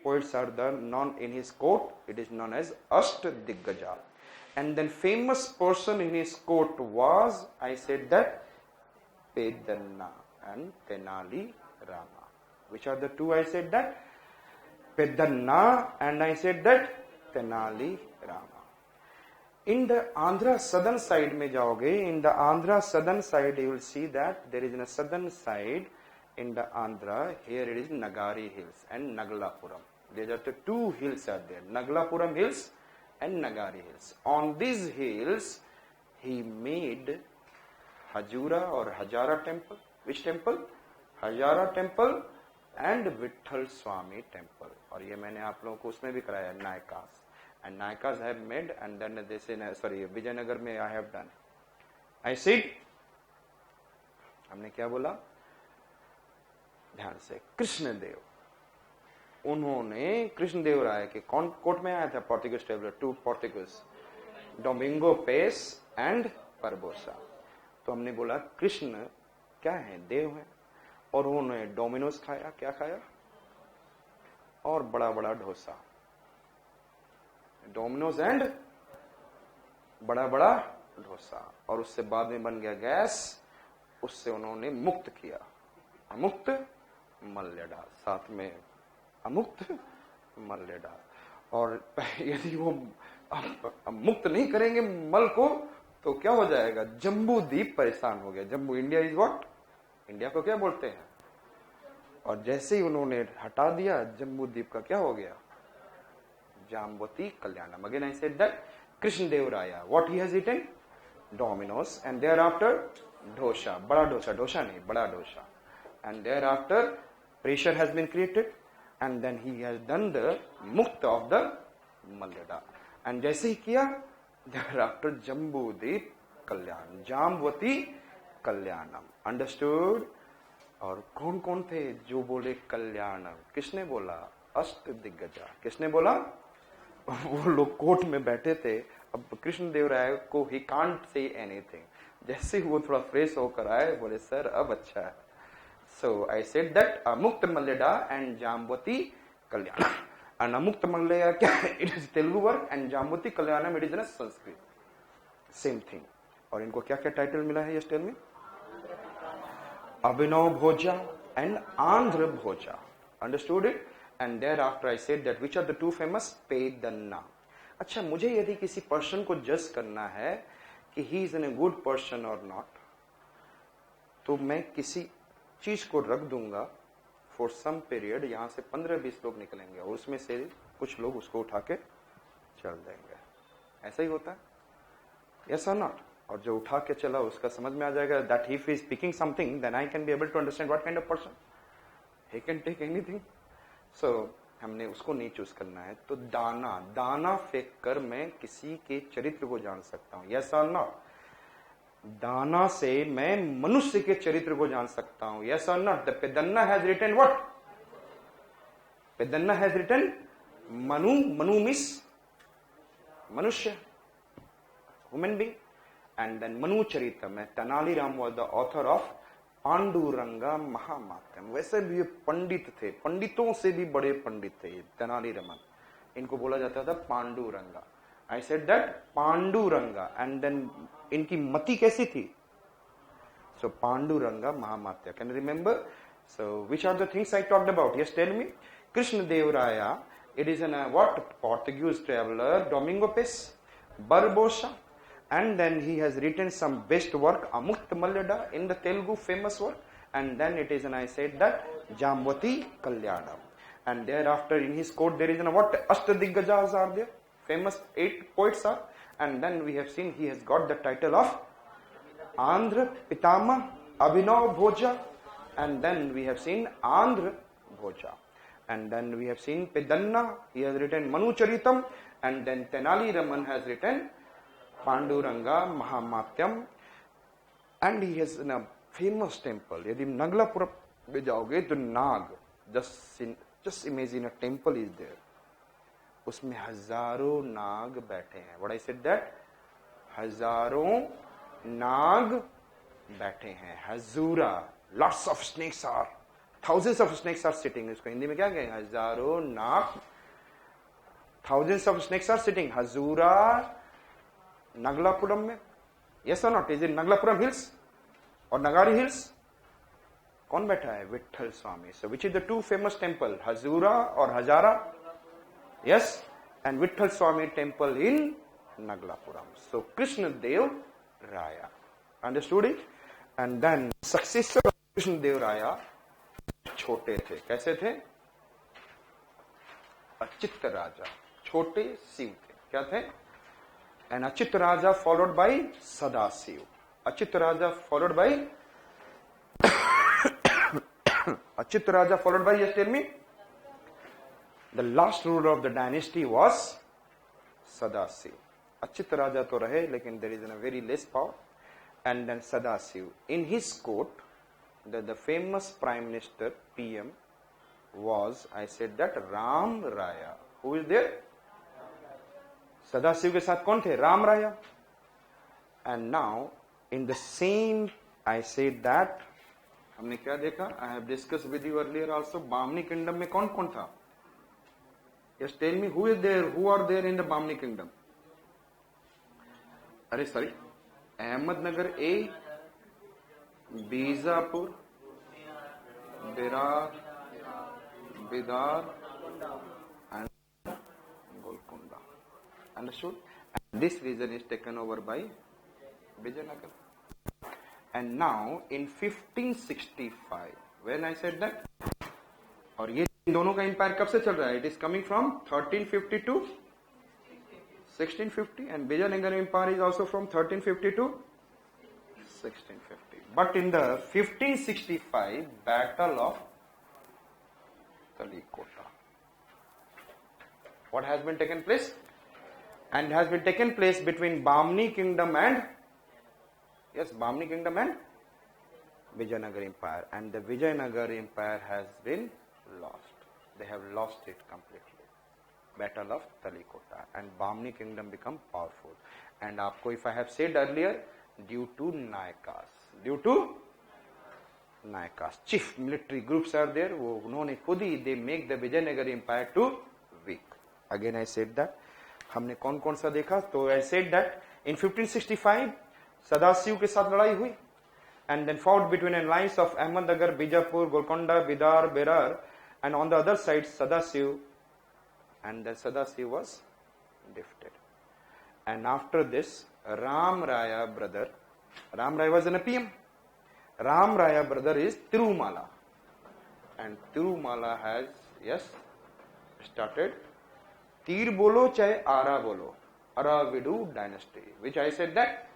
poets are known in his court. It is known as Ashtadiggaja. And then famous person in his court was, I said that, Pedanna and Tenali Rama. Which are the two I said that? Pedanna and I said that Tenali Rama. In the Andhra southern side में जाओगे, in the Andhra southern side you will see that there is in a southern side in the Andhra, here it is Nagari Hills and Nagalapuram. There are the two hills are there, Nagalapuram Hills and Nagari Hills. On these hills he made Hajura or Hajara temple. Which temple? Hajara temple and Vitthal Swami temple. और ये मैंने आप लोगों को उसमें भी कराया नायकास. And Nayakas have made, and then they say, sorry, Vijayanagar में I have done. I said, हमने क्या बोला? ध्यान से, कृष्णदेव. उन्होंने कृष्णदेव राय के कौन कोर्ट में आया था? Portuguese traveler, two Portuguese, Domingo Paes and Barbosa. तो हमने बोला कृष्ण क्या है? देव है. और उन्होंने डोमिनोज खाया. क्या खाया? और बड़ा बड़ा डोसा. डोमिनोज एंड बड़ा बड़ा डोसा. और उससे बाद में बन गया गैस. उससे उन्होंने मुक्त किया. अमुक्त मल्य डाल. साथ में अमुक्त मल्य डाल. और यदि वो मुक्त नहीं करेंगे मल को तो क्या हो जाएगा? जम्बू द्वीप परेशान हो गया. Jambu India is what? India को क्या बोलते हैं? और जैसे ही उन्होंने हटा दिया जम्बू द्वीप का क्या हो गया? Jambati Kalyanam. Again I said that Krishnadev Raya, what he has eaten? Dominoes. And thereafter dosha. Bada dosha. Dosha nahi, bada dosha. And thereafter pressure has been created. And then he has done the mukta of the Malyada. And jaise hi kiya, thereafter Jambudip Kalyan. Jambati Kalyanam. Understood? और कौन कौन थे जो बोले कल्याणम? किसने बोला? अष्ट दिग्गजा. किसने बोला? वो लोग कोर्ट में बैठे थे. अब कृष्णदेव राय को ही कांट से एनीथिंग. जैसे ही वो थोड़ा फ्रेश होकर आए बोले सर अब अच्छा है. So I said that Amuktamalyada and Jambavati Kalyan. And Amuktamalyada क्या है? It is Telugu word and Jambavati Kalyanam it is in Sanskrit. Same thing. और इनको क्या क्या टाइटल मिला है? Yes tell me. Abhinav Bhoja and Andhra Bhoja. Understood it? And thereafter I said that which are the two famous? Pedanna. अच्छा, मुझे यदि किसी पर्सन को जज करना है कि he is a good person or not, तो मैं किसी चीज को रख दूंगा for some period. यहाँ से 15-20 लोग निकलेंगे और उसमें से कुछ लोग उसको उठा के चल देंगे. ऐसा ही होता है? Yes or not? और जो उठा के चला उसका समझ में आ जाएगा that if he is speaking something then I can be able to understand what kind of person he can take anything. So हमने उसको नहीं चूज करना है. तो दाना फेंक कर मैं किसी के चरित्र को जान सकता हूं. yes or not? दाना से मैं मनुष्य के चरित्र को जान सकता हूं. yes or not? The Pedanna has written what? Pedanna has written Manu means मनुष्य, human being. And then Manu Charitam, Tenali Ram was the author of Panduranga महामात्यम. वैसे भी ये पंडित थे, पंडितों से भी बड़े पंडित थे तेनाली रमन. इनको बोला जाता था Panduranga. I said that Panduranga. And then इनकी मति कैसी थी? So Panduranga Mahamatya. Can remember? So which are the things I talked about? Yes tell me. Krishnadeva Raya, it is an what? Portuguese traveller. Domingo Paes, Barbosa. And then he has written some best work, Amukta Malyada, in the Telugu famous work. And then it is, and I said that, Jambavati Kalyanam. And thereafter in his court there is what? Ashtadiggajas are there. Famous 8 poets are. And then we have seen he has got the title of Andhra Pitama Abhinav Bhoja. And then we have seen Andhra Bhoja. And then we have seen Pedanna. He has written Manu Charitam. And then Tenali Raman has written Panduranga Mahamatyam. And he has in a famous temple. यदि नगलापुरम में जाओगे तो नाग, just imagine a temple is there. उसमें हजारों नाग बैठे हैं. What I said that? हजारों नाग बैठे हैं. Hazura, lots of snakes are thousands of snakes are sitting. इसको हिंदी में क्या कहेंगे? हजारों नाग. Thousands of snakes are sitting. Hazura Naglapuram में. Yes or not? Is it Naglapuram hills or Nagari hills? कौन बैठा है? विठल स्वामी. So which is the two famous temple? Hazura or Hazara? Yes. And Vitthal Swami temple in Naglapuram. So Krishna Dev Raya. Understood it? And then successor of Krishna Dev Raya छोटे थे. कैसे थे? अचित राजा. छोटे शिव थे. क्या थे? And Achit Raja followed by Sadasiv. Achit Raja followed by Achit Raja followed by, yes, tell me. The last ruler of the dynasty was Sadasiv. Achit Raja to rahe, lekin there is a very less power. And then Sadasiv. In his court, the famous prime minister, PM, was, I said that, Ram Raya. Who is there? Sadasiv के साथ कौन थे? Ram Raya. And now, in the same, I said that, हमने क्या देखा? I have discussed with you earlier also. Bamni kingdom में कौन कौन था? Yes, tell me who is there? Who are there in the Bamni kingdom? अरे sorry, Ahmednagar A, Bijapur, बिरार, Bidar, and Golconda. Understood? And this region is taken over by Vijayanagar. And now in 1565, when I said that, और ये दोनों का empire कब से चल रहा है? It is coming from 1350 to 1650, and Vijayanagar Empire is also from 1350 to 1650. But in the 1565 Battle of Talikota, what has been taken place? And has been taken place between Bamni kingdom and, yes, Bamni kingdom and Vijayanagar Empire. And the Vijayanagar Empire has been lost. They have lost it completely. Battle of Talikota. And Bamni kingdom become powerful. And aapko, if I have said earlier, due to Nayakas. Due to Nayakas. Chief military groups are there. वो उन्होंने खुद ही, they make the Vijayanagar Empire too weak. Again I said that. हमने कौन कौन सा देखा? तो I said that in 1565 Sadashiv के साथ लड़ाई हुई, and then fought between alliance of Ahmednagar, Bijapur, Golconda, Bidar, Berar, and on the other side Sadasiv, and then Sadasiv was defeated. And after this, Ram Raya brother, Ram Raya was an PM. Ram Raya brother is Tirumala, and Tirumala has, yes, started तीर बोलो चाहे आरा बोलो, Aravidu dynasty, which I said that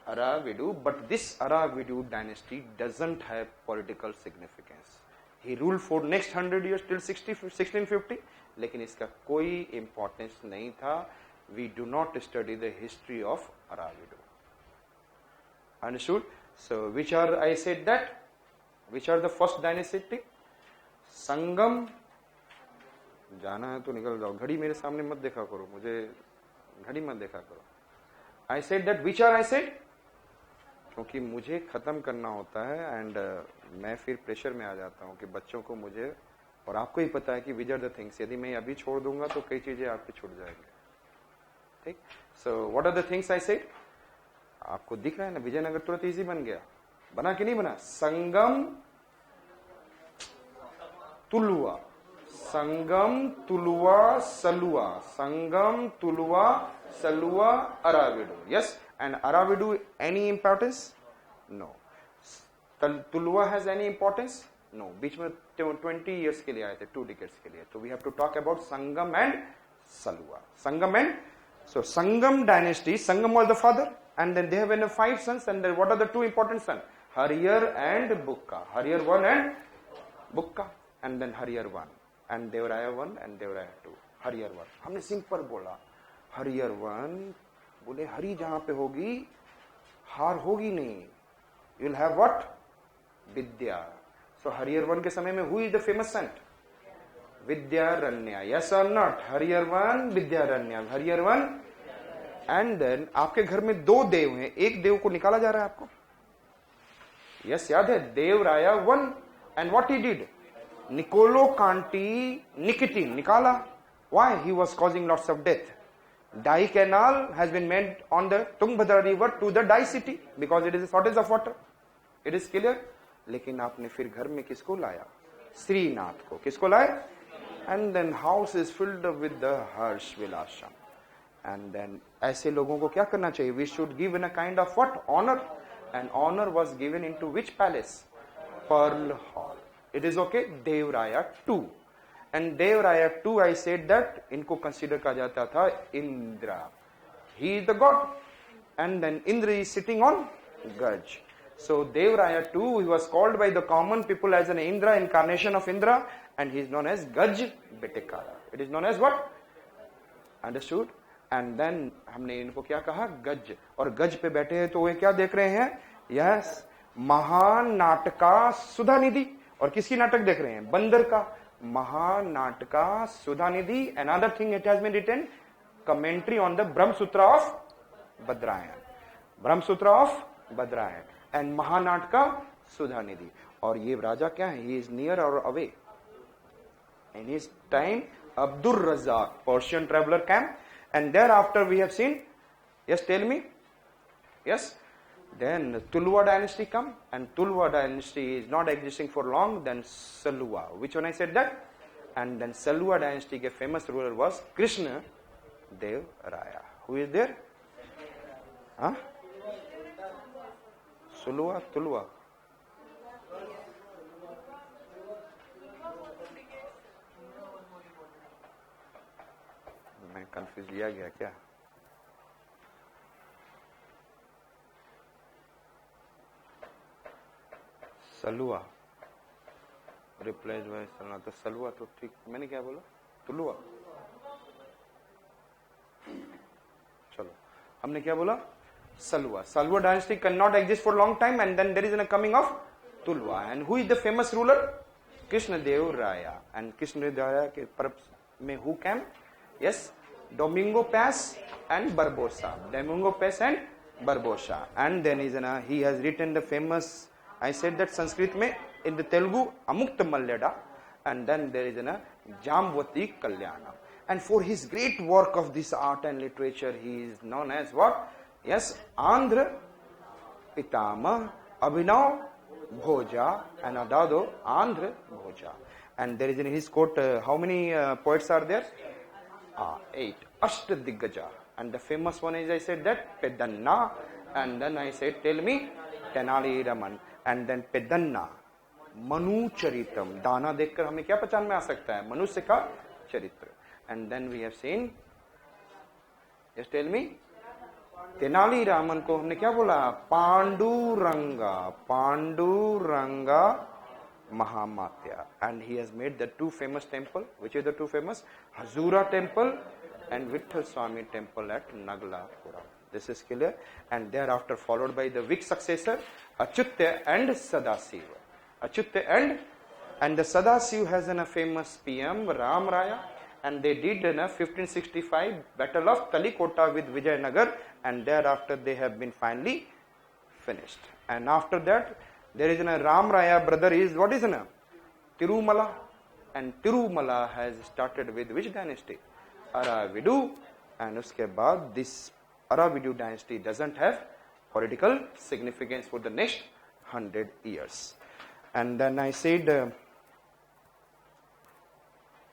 Aravidu, but this Aravidu dynasty doesn't have political significance. He ruled for next 100 years till 1650, लेकिन इसका कोई importance नहीं था. We do not study the history of Aravidu. Understood? So, which are, I said that, which are the first dynasty? संगम. जाना है तो निकल जाओ, घड़ी मेरे सामने मत देखा करो, मुझे घड़ी मत देखा करो. I said that, which are I said? क्योंकि मुझे खत्म करना होता है एंड मैं फिर प्रेशर में आ जाता हूँ कि बच्चों को मुझे, और आपको ही पता है कि विच आर द थिंग्स, यदि मैं अभी छोड़ दूंगा तो कई चीजें आपकी छूट जाएंगी. ठीक. So what are the things I said? आपको दिख रहा है ना, विजयनगर तुरंत इजी बन गया. बना कि नहीं बना? संगम तुलुआ, संगम तुलुआ सलुआ, संगम तुलुआ सलुआ Aravidu. Yes. And Aravidu, any importance? No. Tulua has any importance? No. बीच में 20 years के लिए आए थे, 2 decades के लिए. So we have to talk about Sangam and Salua. Sangam and, so Sangam dynasty, Sangam was the father, and then they have 5 sons, and then what are the 2 important sons? Hariyar and Bukka. Hariyar 1 and Bukka, and then Hariyar 1, and Devraya 1 and Devraya 2. Hariyar 1. हमने simple बोला. Hariyar 1, बोले हरी जहां पे होगी हार होगी नहीं. You will have what? Vidya. So Harihara 1 के समय में who is the famous saint? Vidyaranya. Yes और नॉट? हरियर 1 विद्यारण्य, हरियर 1. एंड देन आपके घर में 2 देव हैं, एक देव को निकाला जा रहा है आपको. यस, याद है? देव राया 1. And what he did? Niccolo Conti nicotine, Nicola. Why? He was causing lots of death. Dye canal has been made on the Tungbhadra river to the dye city because it is a shortage of water. It is clear. लेकिन आपने फिर घर में किसको लाया? श्रीनाथ को. किसको लाए? And then house is filled with the harsh vilasam. And then ऐसे लोगों को क्या करना चाहिए? We should give in a kind of what? Honor. And honor was given into which palace? Pearl Hall. It is okay. Devraya 2. And Devraya 2, I said that इनको consider कहा जाता था Indra. He is the god. And then Indra is sitting on Gaj. So Devraya 2, he was called by the common people as an Indra, incarnation of Indra, and he is known as Gaj Betekara. It is known as what? Understood? And then हमने इनको क्या कहा? गज. और गज पे बैठे हैं तो वे क्या देख रहे हैं? Yes, महान नाटका सुधा निधि. और किसकी नाटक देख रहे हैं? बंदर का. महान नाटका सुधा निधि. Another thing it has been written, commentary on the Brahma Sutra of Badrayan. Brahma Sutra of Badrayan. And महानाटका सुधा निधि. और ये राजा क्या है? He is near or away. In his time, Abdur Razak, Persian traveler came. And thereafter we have seen, yes, tell me, yes, then Tulwa dynasty come, and Tulwa dynasty is not existing for long, then Salwa. Which one I said that? And then Salwa dynasty, a famous ruler was Krishna Dev Raya. Who is there? Huh? Tulwa, Tulwa. मैं confuse लिया गया क्या? सलुआ replace by सलुआ. तो सलुआ तो ठीक. मैंने क्या बोला? तुलुआ. चलो हमने क्या बोला? Salwa. Salwa dynasty cannot exist for a long time, and then there is a coming of Tulwa. And who is the famous ruler? Krishna Dev Raya. And Krishna Dev Raya के पर्व में who came? Yes, Domingo Paz and Barbosa. Domingo Paz and Barbosa. And then he has written the famous, I said that Sanskrit में, in the Telugu, Amukta Mallada. And then there is Jamvati Kalyana. And for his great work of this art and literature, he is known as what? Yes, Andhra Pitama Abhinav Bhoja and Adado Andhra Bhoja. And there is in his quote, how many poets are there? 8. Ashtadigaja. And the famous one is, I said that, Pedanna. And then I said, tell me, Tenali Raman. And then Pedanna, Manu Charitam. Dana dekhkar hame kya pehchan mein aa sakta hai? Manusya ka charitra. And then we have seen, yes, tell me, Tenali Raman को हमने क्या बोला? Panduranga. Panduranga Mahamatya. And he has made the two famous temple. Which are the two famous? Hazura temple and Vitthal Swami temple at Naglapura. This is clear. And thereafter followed by the weak successor, Achyutya and Sadasiva. Achyutya and the Sadasiva has a famous PM, Ram Raya. And they did in 1565 battle of Talikota with Vijayanagar, and thereafter they have been finally finished. And after that there is a Ram Raya brother is what is Tirumala, and Tirumala has started with which dynasty? Aravidu. And uske baad this Aravidu dynasty doesn't have political significance for the next 100 years. And then I said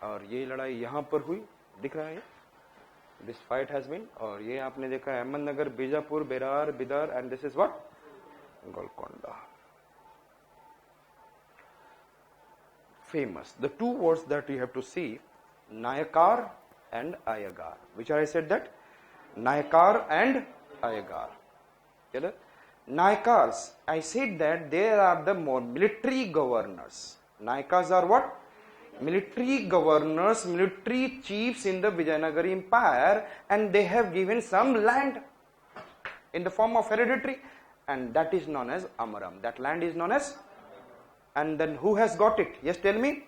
और ये लड़ाई यहाँ पर हुई, दिख रहा है, this fight has been, और ये आपने देखा Ahmednagar, Bijapur, Berar, Bidar, and this is what? Golconda. Famous. The two words that you have to see, Nayakar and Ayagar. Which I said that? Nayakar and Ayagar. Nayakars, I said that they are the more military governors. Nayakars are what? Military governors, military chiefs in the Vijayanagari Empire, and they have given some land in the form of hereditary, and that is known as Amaram. That land is known as, and then who has got it? Yes, tell me.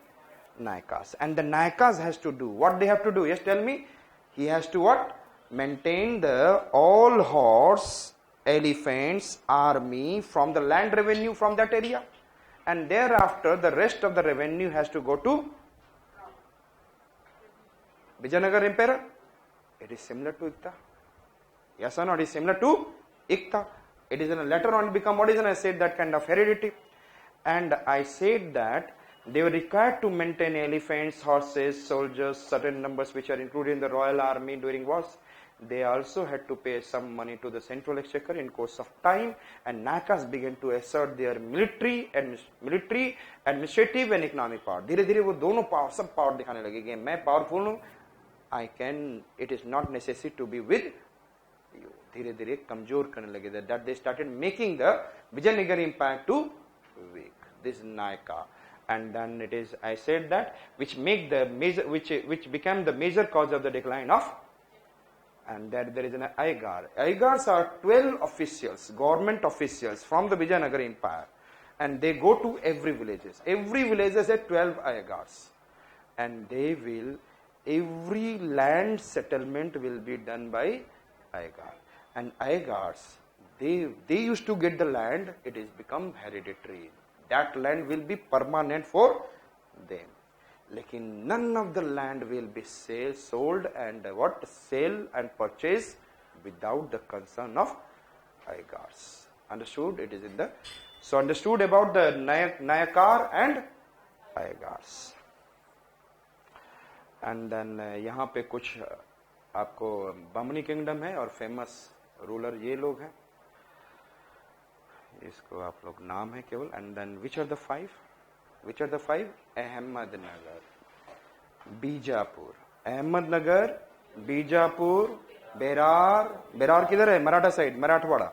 Nayakas. And the Nayakas has to do, what they have to do? Yes, tell me. He has to what? Maintain the all horse, elephants, army from the land revenue from that area. and thereafter the rest of the revenue has to go to Vijayanagar Emperor. It is similar to Ikta. Yes or not? It is similar to Ikta. It is later on become what is, and I said that kind of heredity. And I said that they were required to maintain elephants, horses, soldiers, certain numbers which are included in the royal army during wars. They also had to pay some money to the central exchequer in course of time, and Nakas began to assert their military, administrative and economic power. धीरे धीरे वो दोनों power सब power दिखाने लगे कि मैं powerful हूँ, I can, it is not necessary to be with you. धीरे धीरे कमजोर करने लगे. That they started making the Vijayanagar Empire to weak. This is Nayaka. And then it is, I said that, which make the major, which became the major cause of the decline of, and that there is an Aigar. Aigars are 12 officials, government officials from the Vijayanagar Empire, and they go to every villages. Every village has 12 Aigars, and they will, every land settlement will be done by Aigar. And Aigars, they used to get the land, it is become hereditary. That land will be permanent for them. Lekin none of the land will be sold and sale and purchase without the concern of Aigars. Understood? It is in the, so understood about the Nayakar and Aigars. And then यहाँ पे कुछ आपको Bamni kingdom है और famous ruler ये लोग हैं. इसको आप लोग नाम है केवल. And then which are the five? Ahmednagar, Bijapur, Ahmednagar, Bijapur, Berar. Berar किधर है? मराठा साइड, मराठवाड़ा.